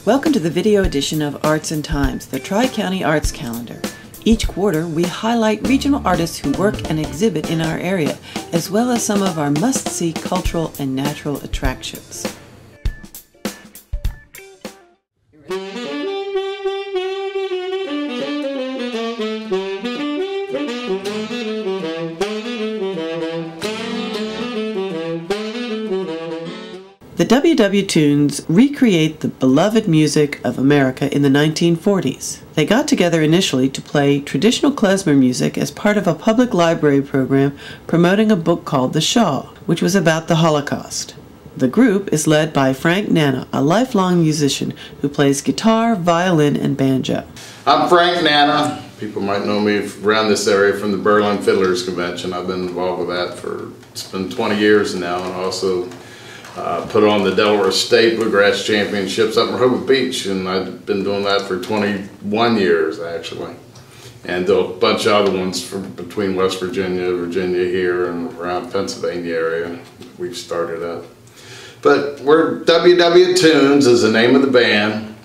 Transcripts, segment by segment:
Welcome to the video edition of Arts and Times, the Tri-County Arts Calendar. Each quarter, we highlight regional artists who work and exhibit in our area, as well as some of our must-see cultural and natural attractions. The WW IIunes recreate the beloved music of America in the 1940s. They got together initially to play traditional klezmer music as part of a public library program promoting a book called The Shaw, which was about the Holocaust. The group is led by Frank Nanna, a lifelong musician who plays guitar, violin, and banjo. I'm Frank Nanna. People might know me around this area from the Berlin Fiddlers Convention. I've been involved with that it's been 20 years now, and also put on the Delaware State Bluegrass Championships up in Rehoboth Beach, and I've been doing that for 21 years actually, and do a bunch of other ones between West Virginia, Virginia here, and around Pennsylvania area. We've started up, but we're WW IIunes is the name of the band.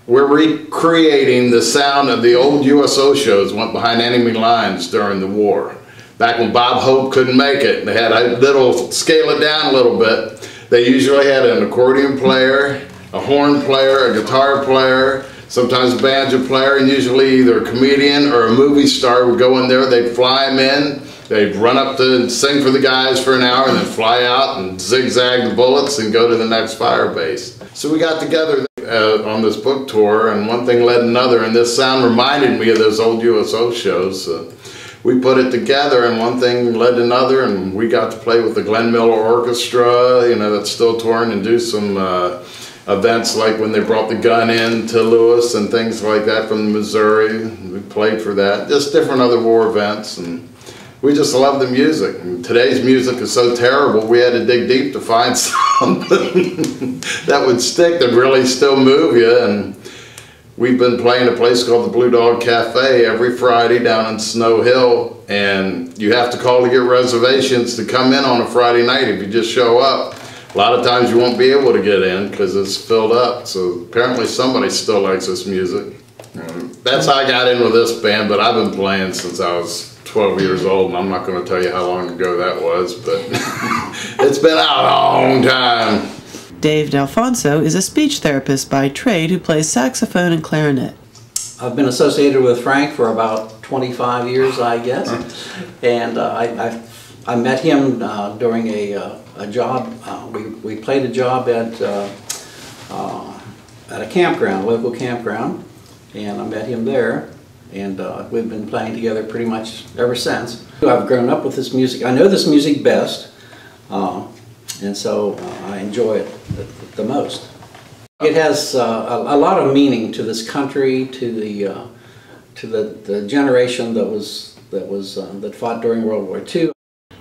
We're recreating the sound of the old USO shows went behind enemy lines during the war. Back when Bob Hope couldn't make it, they had a little, scale it down a little bit. They usually had an accordion player, a horn player, a guitar player, sometimes a banjo player, and usually either a comedian or a movie star would go in there. They'd fly them in, they'd run up to sing for the guys for an hour and then fly out and zigzag the bullets and go to the next fire base. So we got together on this book tour, and one thing led another, and this sound reminded me of those old USO shows. We put it together, and one thing led to another, and we got to play with the Glenn Miller Orchestra, you know, that's still touring, and do some events like when they brought the gun in to Lewis and things like that from Missouri. We played for that, just different other war events, and we just love the music. And today's music is so terrible, we had to dig deep to find something that would stick, that really still move you. And we've been playing a place called the Blue Dog Cafe every Friday down in Snow Hill, and you have to call to get reservations to come in on a Friday night. If you just show up, a lot of times you won't be able to get in because it's filled up. So apparently somebody still likes this music. That's how I got in with this band, but I've been playing since I was 12 years old, and I'm not going to tell you how long ago that was, but it's been out a long time. Dave Dalfonso is a speech therapist by trade who plays saxophone and clarinet. I've been associated with Frank for about 25 years, I guess, and I met him during a job. We played a job at a campground, local campground, and I met him there, and we've been playing together pretty much ever since. I've grown up with this music. I know this music best. And so I enjoy it the most. It has a lot of meaning to this country, to the generation that fought during World War II.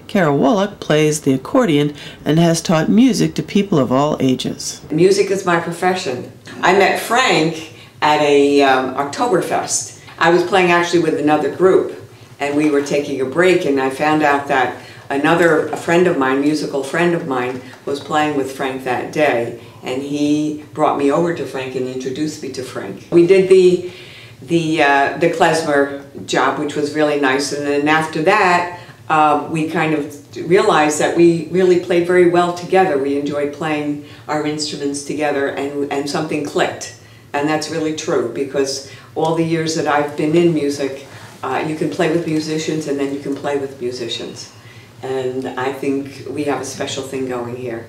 Carole Wolek plays the accordion and has taught music to people of all ages. Music is my profession. I met Frank at a Oktoberfest. I was playing actually with another group, and we were taking a break, and I found out that a friend of mine, musical friend of mine, was playing with Frank that day, and he brought me over to Frank and introduced me to Frank. We did the klezmer job, which was really nice, and then after that, we kind of realized that we really played very well together. We enjoyed playing our instruments together, and something clicked, and that's really true, because all the years that I've been in music, you can play with musicians, and then you can play with musicians. And I think we have a special thing going here.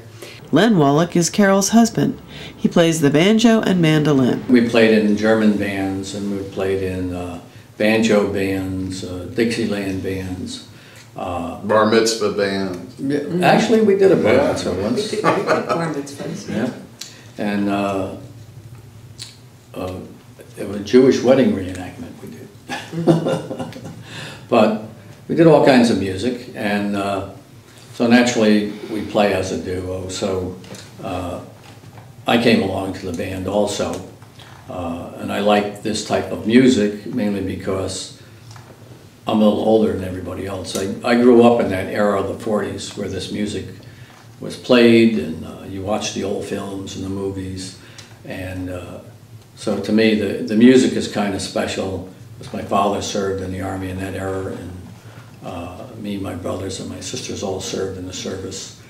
Len Wolek is Carole's husband. He plays the banjo and mandolin. We played in German bands, and we played in banjo bands, Dixieland bands. Bar mitzvah band. Yeah, actually, we did a bar mitzvah once. We did bar mitzvahs. Yeah. And it was a Jewish wedding reenactment we did. But we did all kinds of music, and so naturally we play as a duo. So I came along to the band also, and I like this type of music mainly because I'm a little older than everybody else. I grew up in that era of the 40s where this music was played, and you watched the old films and the movies. And so to me, the music is kind of special, because my father served in the Army in that era, and me, my brothers, and my sisters all served in the service.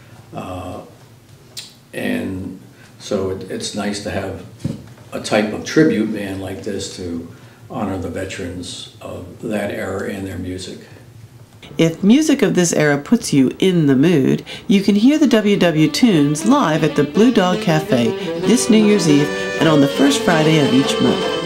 And so it's nice to have a type of tribute band like this to honor the veterans of that era and their music. If music of this era puts you in the mood, you can hear the WW Tunes live at the Blue Dog Cafe this New Year's Eve and on the first Friday of each month.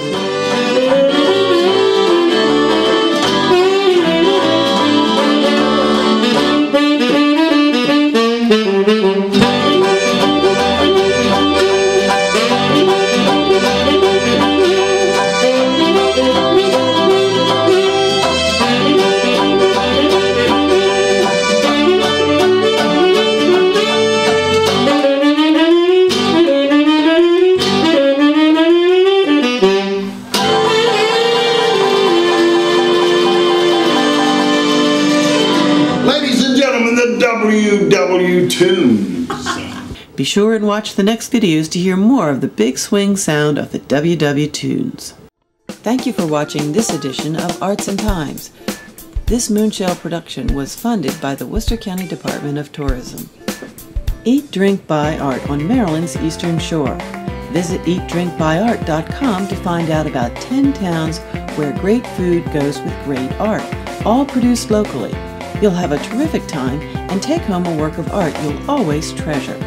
WW Tunes. Be sure and watch the next videos to hear more of the big swing sound of the WW Tunes. Thank you for watching this edition of Arts and Times. This Moonshell production was funded by the Worcester County Department of Tourism. Eat, Drink, Buy Art on Maryland's Eastern Shore. Visit eatdrinkbuyart.com to find out about 10 towns where great food goes with great art, all produced locally. You'll have a terrific time and take home a work of art you'll always treasure.